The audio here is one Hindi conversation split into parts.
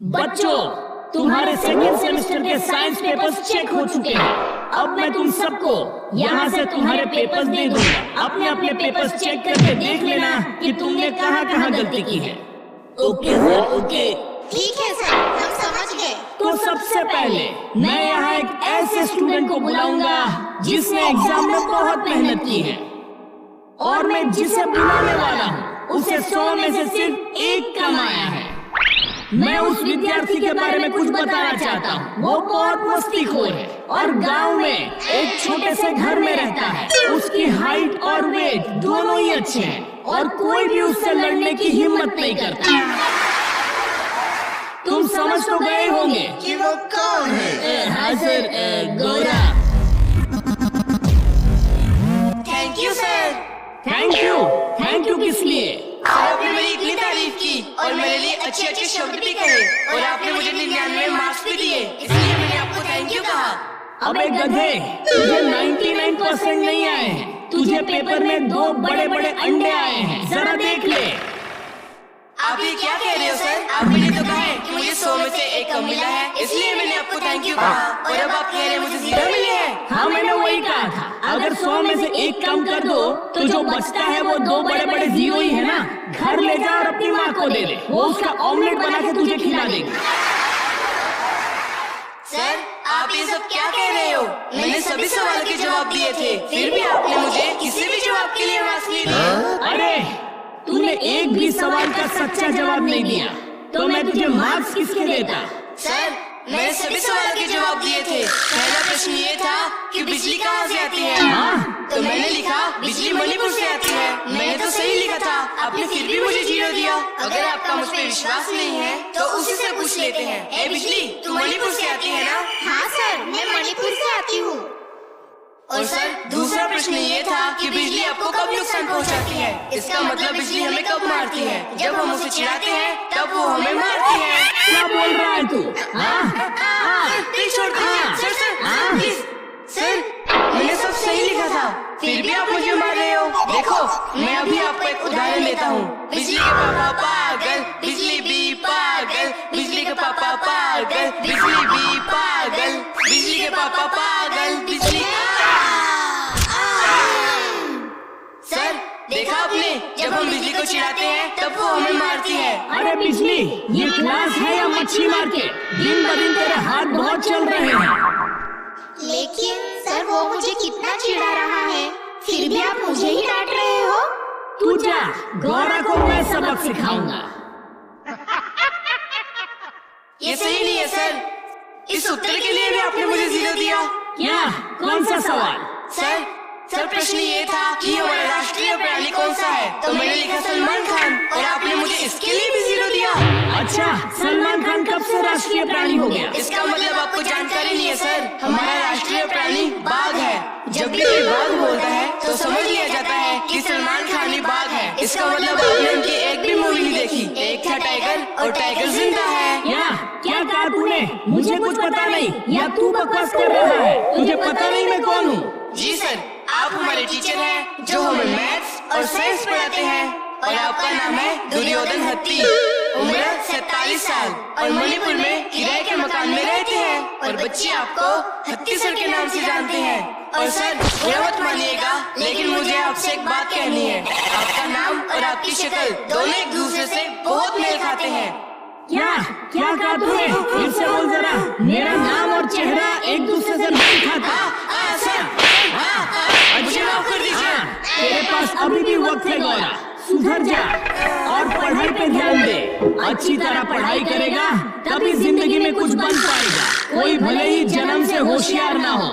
बच्चों, तुम्हारे सेकेंड सेमेस्टर के साइंस पेपर्स चेक हो चुके हैं। अब मैं तुम सबको यहाँ से तुम्हारे पेपर्स दे दूंगा। अपने अपने पेपर्स चेक करके देख लेना कि तुमने कहाँ गलती की है। Okay sir, okay. ठीक है सर, हम समझ गए। तो सबसे पहले मैं यहाँ एक ऐसे स्टूडेंट को बुलाऊंगा जिसने एग्जाम में बहुत मेहनत की है, और मैं जिसे बुलाने वाला हूँ उसे 100 में से सिर्फ 1 कम आया है। मैं उस विद्यार्थी के बारे में कुछ बताना चाहता हूँ। वो बहुत मस्तीखोर है और गांव में एक छोटे से घर में रहता है। उसकी हाइट और वेट दोनों ही अच्छे हैं और कोई भी उससे लड़ने की हिम्मत नहीं करता। तुम समझ तो गए होंगे कि वो कौन है? हाँ सर, गोरा। Thank you sir. Thank you किस लिए? सर, आपने मेरी इतनी तारीफ की और मेरे लिए अच्छे अच्छे शब्द भी कहे और आपने मुझे 99 मार्क्स भी दिए, इसलिए मैंने आपको थैंक यू कहा। अबे गधे, तुझे 99% नहीं आए हैं। तुझे पेपर में 2 बड़े बड़े अंडे आए हैं, जरा देख ले। आप ये क्या कह रहे हो सर? आपने तो कहा है कि मुझे 100 में से 1 कम मिला है, इसलिए मैंने आपको थैंक यू कहा, और अब आप कह रहे हैं मुझे 0 मिले हैं। हाँ, मैंने वही कहा था। अगर 100 में से 1 कम कर दो तो जो बचता है वो 2 बड़े बड़े 0 ही है ना। घर ले जा और अपनी माँ को दे दे, वो उसका ऑमलेट बना के तुझे खिला देगी। सर, आप ये सब क्या कह रहे हो? मैंने सभी सवाल के जवाब दिए थे, फिर भी आपने मुझे किसी भी जवाब के लिए मार्क्स नहीं दिए। अरे, तूने एक भी सवाल का सच्चा जवाब नहीं दिया तो मैं तुझे मार्क्स किसके देता? सर, मैंने सभी सवाल के जवाब दिए थे। पहला प्रश्न ये था कि बिजली कहाँ से आती है, तो मैंने लिखा बिजली मणिपुर से आती है। मैंने तो सही लिखा था, आपने फिर भी मुझे 0 दिया। अगर आपका मुझ पे विश्वास नहीं है तो उसी से पूछ लेते हैं। ए बिजली, तू मणिपुर से आती है ना? हाँ सर, मैं मणिपुर से आती हूँ। और सर, दूसरा प्रश्न ये था कि बिजली आपको कब नुकसान पहुंचाती है? इसका मतलब बिजली हमें कब मारती है? जब हम उसे चिढ़ाते हैं तब वो हमें मारती है। क्या बोल रहा है तू? प्लीज छोड़ दीजिए सर। Sir please. सर, मैंने सब सही लिखा था, फिर भी आप मुझे मार रहे हो। देखो, मैं अभी आपको एक उदाहरण देता हूँ। बिजली के पापा पागल, बिजली भी पागल, बिजली के पापा पागल, बिजली भी पागल, बिजली के पापा पागल, बिजली। सर, देखा आपने, जब हम बिजली को चिढ़ाते हैं तब वो हमें मारती है। अरे बिजली, ये क्लास है या मच्छी मार्केट? दिन ब दिन तेरे हाथ बहुत चल रहे हैं। लेकिन सर, वो मुझे कितना चिढ़ा रहा है, फिर भी आप मुझे ही डांट रहे हो। तू जा, गौरा को मैं सबक सिखाऊंगा। ये सही नहीं है सर। इस उत्तर के लिए भी आपने मुझे 0 दिया। क्या? कौन सा सवाल? सर, प्रश्न ये था कि हमारा राष्ट्रीय प्राणी कौन सा है, तो मैंने लिखा सलमान खान, और आपने मुझे इसके लिए भी 0 दिया। अच्छा, सलमान खान कब से राष्ट्रीय प्राणी हो गया? इसका मतलब आपको जानकारी नहीं है सर। हमारा राष्ट्रीय प्राणी बाघ है। जब भी कोई बाघ बोलता है तो समझ लिया जाता है कि सलमान खान ही बाघ है। इसका मतलब आपने उनकी एक भी मूवी नहीं देखी। एक था टाइगर और टाइगर जिंदा है। क्या कहा तूने? मुझे कुछ पता नहीं, या तू बकवास कर रहा है? तुझे पता नहीं मैं कौन हूँ? जी सर, आप हमारे टीचर हैं जो हमें मैथ्स और साइंस पढ़ाते हैं, और आपका नाम है दुर्योधन हत्ती। उम्र 47 साल और मणिपुर में किराए के मकान में रहते हैं, और बच्चे आपको हत्ती सर के नाम से जानते हैं। और सर, बुरा मत मानिएगा, लेकिन मुझे आपसे एक बात कहनी है। आपका नाम और आपकी शक्ल दोनों एक दूसरे से बहुत मेल खाते हैं। क्या कहा तूने? फिर से बोल जरा। मेरा नाम और चेहरा एक दूसरे से मेल खाता। मुझे माफ कर दीजिए। तेरे पास अभी भी वक्त है गौरा, सुधर जा और पढ़ाई पे ध्यान दे। अच्छी तरह पढ़ाई करेगा तभी जिंदगी में कुछ बन पाएगा। कोई भले ही जन्म से होशियार ना हो,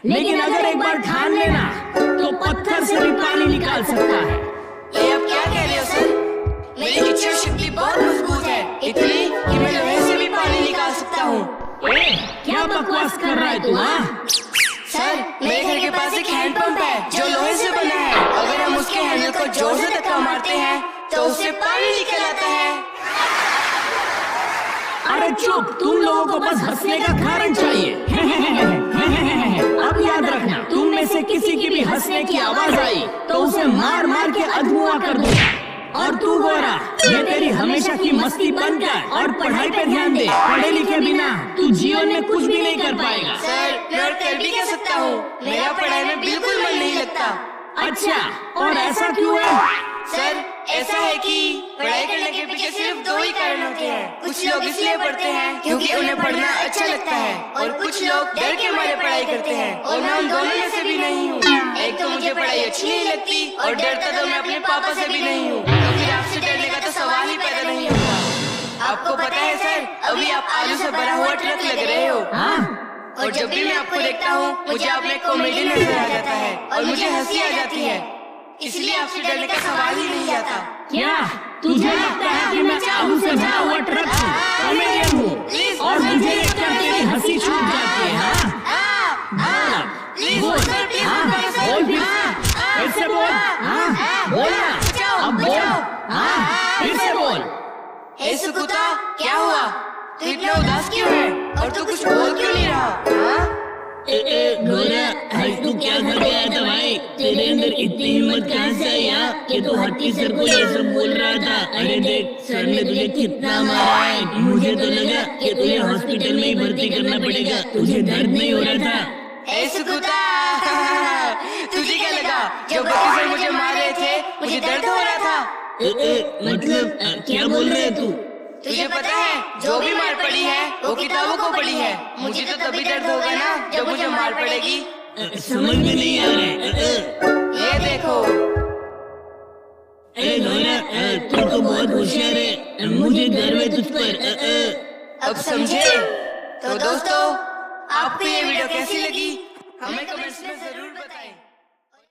लेकिन अगर एक बार ठान लेना तो पत्थर से भी पानी निकाल सकता है। ये आप क्या कह रहे हो सर? मेरी इच्छा शक्ति बहुत मजबूत है, इतनी कि मैं लोहे से भी पानी निकाल सकता हूँ। क्या बकवास कर रहा है तू? सर, मेरे घर के पास एक हैंडपंप है जो लोहे से बना है। अगर हम उसके हैंडल को जोर से धक्का मारते हैं तो उससे पानी निकल आता है। अरे चुप, तुम लोगों को बस हंसने का कारण चाहिए। अब याद रखना, तुम में से किसी की भी हंसने की आवाज आई तो उसे मार मार के अधुआ कर दूंगा। और तू गोरा, ये तेरी हमेशा की मस्ती बंद कर और पढ़ाई पे ध्यान दे। पढ़े लिखे बिना तू जीवन में कुछ भी नहीं कर पाएगा। सर मैं और कर भी क्या सकता हूँ, मेरा पढ़ाई में बिल्कुल मन नहीं लगता। अच्छा, और ऐसा क्यों है? सर ऐसा है कि पढ़ाई करने के पीछे सिर्फ दो ही कारण होते हैं। कुछ लोग इसलिए पढ़ते हैं क्योंकि उन्हें पढ़ना अच्छा लगता है, और कुछ लोग डर के मारे पढ़ाई करते हैं, और मैं उन दोनों में से भी नहीं हूँ। एक तो मुझे पढ़ाई अच्छी नहीं लगती, और डरता तो मैं अपने पापा से भी नहीं हूँ, तो फिर आपसे डरने का तो सवाल ही पैदा नहीं होता। आपको पता है सर, अभी आप आलू से भरा हुआ ट्रक लग रहे हो। और जब भी मैं आपको देखता हूँ मुझे आप में कॉमेडी नजर आ जाता है और मुझे हंसी आ जाती है, इसलिए आपसे डरने का सवाल ही नहीं आता। क्या तुझे लगता है कि मैं आलू से भरा हुआ ट्रक हूँ, कॉमेडियन हूँ, और मुझे देखकर तेरी हंसी छूट जाती है? बोल फिर से बोल, बोल ना, अब बोल, फिर से बोल। हे सुकुता, क्या हुआ? तू इतना उदास क्यों है और तू कुछ बोल क्यों नहीं रहा? गोरा, आज तू क्या कर गया था भाई? तेरे अंदर इतनी हिम्मत कहाँ से आई कि तू हट्टी सर को ये सब बोल रहा था? अरे देख, सर ने तुझे कितना मारा है, मुझे तो लगा कि तुझे हॉस्पिटल में ही भर्ती करना पड़ेगा। तुझे दर्द नहीं हो रहा था? हे सुकुता, तुझे क्या लगा जब बच्चे सर मुझे मार रहे थे मुझे दर्द हो रहा था? मतलब क्या बोल रहे तू? तुझे पता है जो भी मार पड़ी है वो किताबों को पड़ी है। मुझे तो तभी दर्द होगा ना जब मुझे मार पड़ेगी। समझ में नहीं आ रहा। ये देखो। अरे गोरा, तू तो बहुत होशियार है, मुझे गर्व है तुझ पर। अब समझे? तो दोस्तों, आपको ये वीडियो कैसी लगी हमें कमेंट्स में जरूर बताएं।